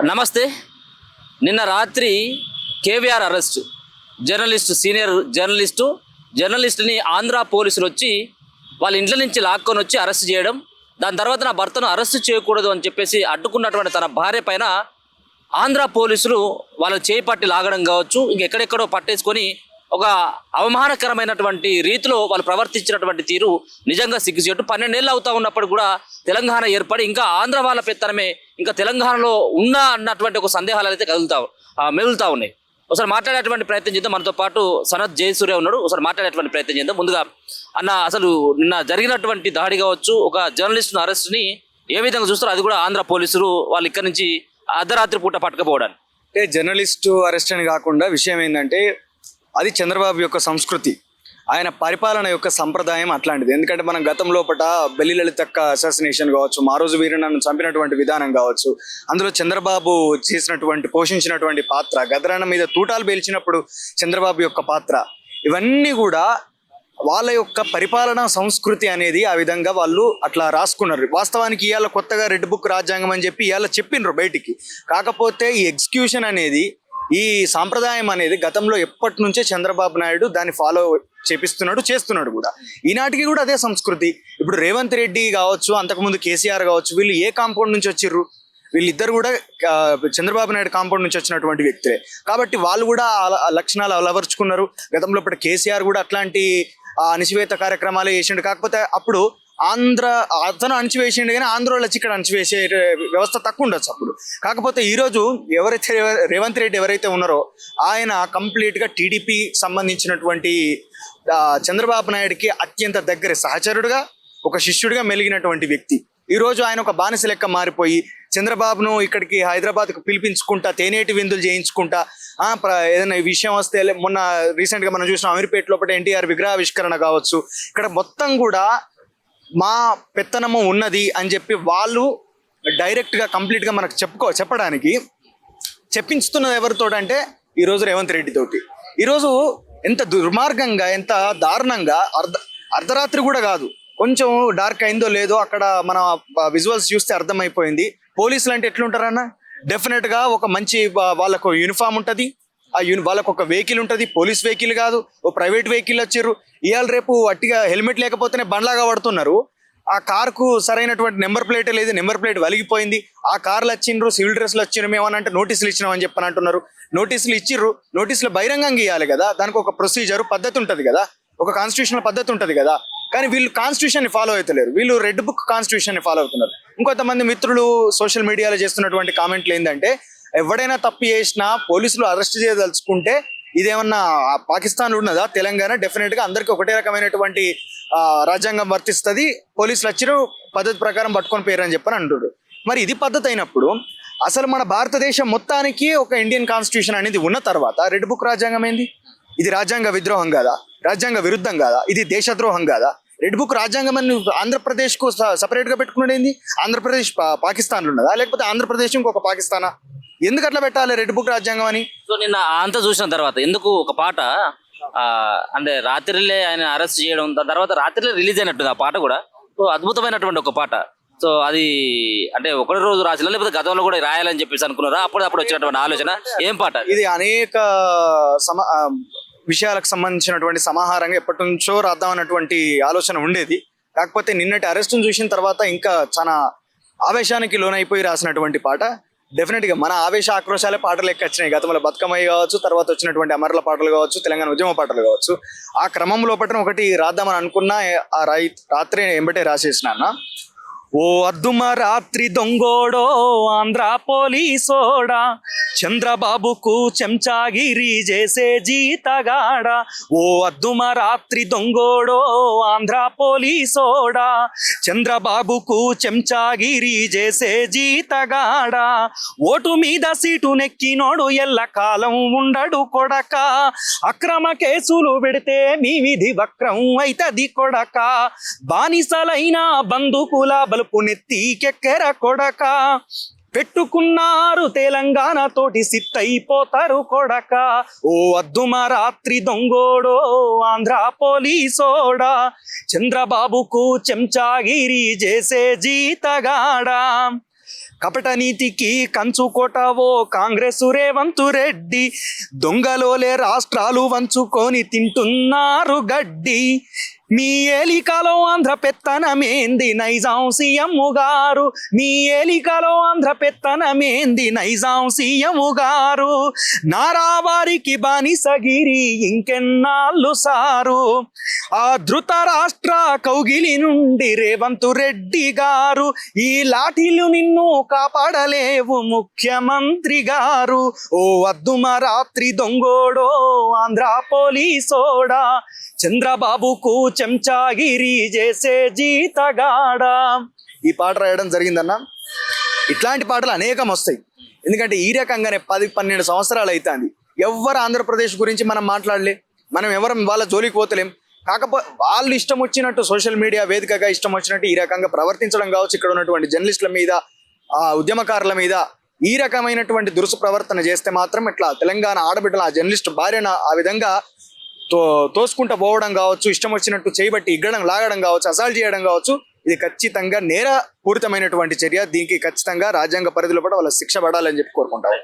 నమస్తే. నిన్న రాత్రి కేవీఆర్ అరెస్ట్, జర్నలిస్టు, సీనియర్ జర్నలిస్టుని ఆంధ్ర పోలీసులు వచ్చి వాళ్ళ ఇంట్లో నుంచి లాక్కొని వచ్చి అరెస్ట్ చేయడం, దాని తర్వాత నా భర్తను అరెస్ట్ చేయకూడదు అని చెప్పేసి అడ్డుకున్నటువంటి తన భార్య పైన ఆంధ్ర పోలీసులు వాళ్ళ చేయి పట్టి లాగడం కావచ్చు, ఇంకెక్కడెక్కడో పట్టేసుకొని ఒక అవమానకరమైనటువంటి రీతిలో వాళ్ళు ప్రవర్తించినటువంటి తీరు నిజంగా సిగ్గుచేటు. 12 ఏళ్ళు అవుతా ఉన్నప్పుడు కూడా తెలంగాణ ఏర్పడి ఇంకా ఆంధ్ర వాళ్ళ పెత్తనమే ఇంకా తెలంగాణలో ఉన్నా అన్నటువంటి ఒక సందేహాలు అయితే మెదులుతా ఉన్నాయి. ఒకసారి మాట్లాడేటువంటి ప్రయత్నం చేద్దాం. మనతో పాటు సనత్ జయసూర్య ఉన్నాడు. ఒకసారి మాట్లాడేటువంటి ప్రయత్నం చేద్దాం. ముందుగా అన్న, అసలు నిన్న జరిగినటువంటి దాడి కావచ్చు, ఒక జర్నలిస్ట్ను అరెస్ట్ని ఏ విధంగా చూస్తారో, అది కూడా ఆంధ్ర పోలీసులు వాళ్ళు ఇక్కడ నుంచి అర్ధరాత్రి పూట పట్టుకపోవడానికి. అంటే జర్నలిస్టు అరెస్ట్ అని కాకుండా విషయం ఏంటంటే అది చంద్రబాబు యొక్క సంస్కృతి, ఆయన పరిపాలన యొక్క సంప్రదాయం అట్లాంటిది. ఎందుకంటే మనం గతంలో బెల్లి లలితక్క అసాసినేషన్ కావచ్చు, మారోజు వీరన్నను చంపినటువంటి విధానం కావచ్చు, అందులో చంద్రబాబు పోషించినటువంటి పాత్ర, గదరన్న మీద తూటాలు పేల్చినప్పుడు చంద్రబాబు యొక్క పాత్ర, ఇవన్నీ కూడా వాళ్ళ యొక్క పరిపాలనా సంస్కృతి అనేది ఆ విధంగా వాళ్ళు అట్లా రాసుకున్నారు. వాస్తవానికి ఇవాళ కొత్తగా రెడ్ బుక్ రాజ్యాంగం అని చెప్పి ఇవాళ చెప్పిండ్రు బయటికి. కాకపోతే ఈ ఎగ్జిక్యూషన్ అనేది, ఈ సాంప్రదాయం అనేది గతంలో ఎప్పటి నుంచే చంద్రబాబు నాయుడు దాన్ని ఫాలో చేస్తున్నాడు కూడా. ఈనాటికి కూడా అదే సంస్కృతి. ఇప్పుడు రేవంత్ రెడ్డి కావచ్చు, అంతకుముందు కేసీఆర్ కావచ్చు, వీళ్ళు ఏ కాంపౌండ్ నుంచి వచ్చిర్రు? వీళ్ళిద్దరు కూడా చంద్రబాబు నాయుడు కాంపౌండ్ నుంచి వచ్చినటువంటి వ్యక్తులే. కాబట్టి వాళ్ళు కూడా ఆ లక్షణాలు అలవరుచుకున్నారు. గతంలో కేసీఆర్ కూడా అట్లాంటి అణచివేత కార్యక్రమాలు చేసిండు. కాకపోతే అప్పుడు అతను అణచివేసిండు, కానీ ఆంధ్రలో వచ్చి ఇక్కడ అణచివేసే వ్యవస్థ తక్కువ ఉండొచ్చు అప్పుడు. కాకపోతే ఈరోజు రేవంత్ రెడ్డి ఎవరైతే ఉన్నారో ఆయన కంప్లీట్గా టీడీపీ సంబంధించినటువంటి చంద్రబాబు నాయుడికి అత్యంత దగ్గర సహచరుడుగా, ఒక శిష్యుడిగా మెలిగినటువంటి వ్యక్తి. ఈరోజు ఆయన ఒక బానిస లెక్క మారిపోయి చంద్రబాబును ఇక్కడికి హైదరాబాద్కు పిలిపించుకుంటా, తేనేటి విందులు చేయించుకుంటా, ఏదైనా విషయం వస్తే, మొన్న రీసెంట్గా మనం చూసిన అమీర్పేట లోపల ఎన్టీఆర్ విగ్రహావిష్కరణ కావచ్చు, ఇక్కడ మొత్తం కూడా మా పెత్తనము ఉన్నది అని చెప్పి వాళ్ళు డైరెక్ట్గా కంప్లీట్గా మనకు చెప్పడానికి చెప్పించుతున్నది ఎవరితోటంటే ఈరోజు రేవంత్ రెడ్డి తోటి. ఈరోజు ఎంత దుర్మార్గంగా, ఎంత దారుణంగా, అర్ధరాత్రి కూడా కాదు, కొంచెం డార్క్ అయిందో లేదో అక్కడ మన విజువల్స్ చూస్తే అర్థమైపోయింది. పోలీసులు అంటే ఎట్లుంటారన్న, డెఫినెట్గా ఒక మంచి వాళ్ళకు యూనిఫామ్ ఉంటుంది, వాళ్ళకు ఒక వెహికల్ ఉంటుంది, పోలీస్ వెహికల్ కాదు, ఓ ప్రైవేట్ వెహికల్ వచ్చారు. ఇవాళ రేపు అట్టిగా హెల్మెట్ లేకపోతేనే బండ్లాగా పడుతున్నారు. ఆ కార్కు సరైనటువంటి నెంబర్ ప్లేటే లేదు, నెంబర్ ప్లేట్ వలిగిపోయింది. ఆ కార్లు వచ్చిండ్రు, సివిల్ డ్రెస్లు వచ్చిండ్రు, మేమనంటే నోటీసులు ఇచ్చినామని చెప్పని అంటున్నారు. నోటీసులు ఇచ్చిర్రు, నోటీసులు బహిరంగంగా ఇవ్వాలి కదా, దానికి ఒక ప్రొసీజర్ పద్ధతి ఉంటుంది కదా, ఒక కాన్స్టిట్యూషనల్ పద్ధతి ఉంటుంది కదా. కానీ వీళ్ళు కాన్స్టిట్యూషన్ని ఫాలో అవుతలేరు, వీళ్ళు రెడ్ బుక్ కాన్స్టిట్యూషన్ని ఫాలో అవుతున్నారు. ఇంకొంతమంది మిత్రులు సోషల్ మీడియాలో చేస్తున్నటువంటి కామెంట్లు ఏంటంటే, ఎవడైనా తప్పు చేసినా పోలీసులు అరెస్ట్ చేయదలుచుకుంటే ఇదేమన్నా పాకిస్తాన్ ఉన్నదా తెలంగాణ, డెఫినెట్గా అందరికీ ఒకటే రకమైనటువంటి రాజ్యాంగం వర్తిస్తుంది, పోలీసులు వచ్చిన పద్ధతి ప్రకారం పట్టుకొని పోయారని చెప్పని అంటున్నారు. మరి ఇది పద్ధతి అయినప్పుడు అసలు మన భారతదేశం మొత్తానికి ఒక ఇండియన్ కాన్స్టిట్యూషన్ అనేది ఉన్న తర్వాత రెడ్ బుక్ రాజ్యాంగం ఏంది? ఇది రాజ్యాంగ విద్రోహం కాదా? రాజ్యాంగ విరుద్ధం కాదా? ఇది దేశద్రోహం కాదా? రెడ్ బుక్ రాజ్యాంగం అని ఆంధ్రప్రదేశ్కు సపరేట్గా పెట్టుకునేది ఏంది? ఆంధ్రప్రదేశ్ పాకిస్తాన్లో ఉన్నదా, లేకపోతే ఆంధ్రప్రదేశ్ ఇంకొక పాకిస్తానా? ఎందుకు అట్లా పెట్టాలి రెడ్ బుక్ రాజ్యాంగం అని? సో నిన్న అంతా చూసిన తర్వాత ఎందుకు ఒక పాట, అంటే రాత్రిలే ఆయన అరెస్ట్ చేయడం, దాని తర్వాత రాత్రిలే రిలీజ్ అయినట్టు ఆ పాట కూడా అద్భుతమైనటువంటి ఒక పాట. సో అది అంటే ఒకటి రోజు రాసిన, లేకపోతే గతంలో కూడా రాయాలని చెప్పేసి అనుకున్నారా? అప్పుడు వచ్చినటువంటి ఆలోచన ఏం పాట? ఇది అనేక విషయాలకు సంబంధించినటువంటి సమాహారంగా ఎప్పటి నుంచో రాద్దామన్నటువంటి ఆలోచన ఉండేది. కాకపోతే నిన్నటి అరెస్టును చూసిన తర్వాత ఇంకా చాలా ఆవేశానికి లోనైపోయి రాసినటువంటి పాట. డెఫినెట్గా మన ఆవేశ ఆక్రోశాలే పాటలు ఎక్క వచ్చినాయి. గతంలో బతుకమ్మయ్య కావచ్చు, తర్వాత వచ్చినటువంటి అమరుల పాటలు కావచ్చు, తెలంగాణ ఉద్యమ పాటలు కావచ్చు. ఆ క్రమంలో ఒకటి రాద్దామని అనుకున్నా, ఆ రాత్రి ఎంబటే రాసేసిన అన్న. ఓ అద్దుమ రాత్రి దొంగోడో ఆంధ్ర పోలీసోడా, చంద్రబాబుకు చెంచాగిరి చేసే జీతగాడ. ఓ అద్దుమ రాత్రి దొంగోడో ఆంధ్ర పోలీసోడా, చంద్రబాబుకు చెంచాగిరి చేసే జీతగాడ. ఓటు మీద సీటు నెక్కినోడు ఎల్లకాలం ఉండడు కొడక, అక్రమ కేసులు పెడితే మీ విధి వక్రం అయితది కొడక. బానిసలైన బంధుకుల బలుపు నెత్తికెక్కెర కొడక, పెట్టుకున్నారు తెలంగాణ తోటి సిత్తైపోతారు కొడక. ఓ అద్దుమ రాత్రి దొంగోడో ఆంధ్ర పోలీసోడా, చంద్రబాబుకు చెంచాగిరి చేసే జీతగాడ. కపట నీతికి కంచుకోటావో కాంగ్రెస్ రేవంత్ రెడ్డి, దొంగలోలే రాష్ట్రాలు వంచుకొని తింటున్నారు గడ్డి. మీ ఏలికలో ఆంధ్ర పెత్తనమేంది నైజాం సీఎం గారు, మీ ఏలికలో ఆంధ్ర పెత్తనమేంది నైజాం సీఎం గారు. నారావారికి బానిసగిరి ఇంకెన్నాళ్ళు సారు, ఆ ధృత రాష్ట్ర కౌగిలి నుండి రేవంత్ రెడ్డి గారు. ఈ లాఠీలు నిన్ను కాపాడలేవు ముఖ్యమంత్రి గారు. ఓ అద్దుమ రాత్రి దొంగోడో ఆంధ్ర పోలీసోడా, చంద్రబాబుకు చెంచాగిరి చేసే జీతగాడా. ఈ పాట రాయడం జరిగిందన్న. ఇట్లాంటి పాటలు అనేకం వస్తాయి. ఎందుకంటే ఈ రకంగానే 10-12 సంవత్సరాలు అవుతుంది ఎవ్వరు ఆంధ్రప్రదేశ్ గురించి మనం మాట్లాడలే, మనం ఎవరం వాళ్ళ జోలికి పోతలేం. కాకపోతే వాళ్ళు ఇష్టం వచ్చినట్టు సోషల్ మీడియా వేదికగా ఇష్టం వచ్చినట్టు ఈ రకంగా ప్రవర్తించడం కావచ్చు, ఇక్కడ ఉన్నటువంటి జర్నలిస్టుల మీద, ఆ ఉద్యమకారుల మీద ఈ రకమైనటువంటి దురుసు ప్రవర్తన చేస్తే మాత్రం ఇట్లా తెలంగాణ ఆడబిడ్డల ఆ జర్నలిస్ట్ భార్యను ఆ విధంగా తోసుకుంటూ పోవడం కావచ్చు, ఇష్టం వచ్చినట్టు చేయబట్టి ఇగ్గడం లాగడం కావచ్చు, అసాల్ట్ చేయడం కావచ్చు, ఇది ఖచ్చితంగా నేరపూరితమైనటువంటి చర్య. దీనికి ఖచ్చితంగా రాజ్యాంగ పరిధిలో కూడా వాళ్ళ శిక్ష పడాలని చెప్పి కోరుకుంటారు.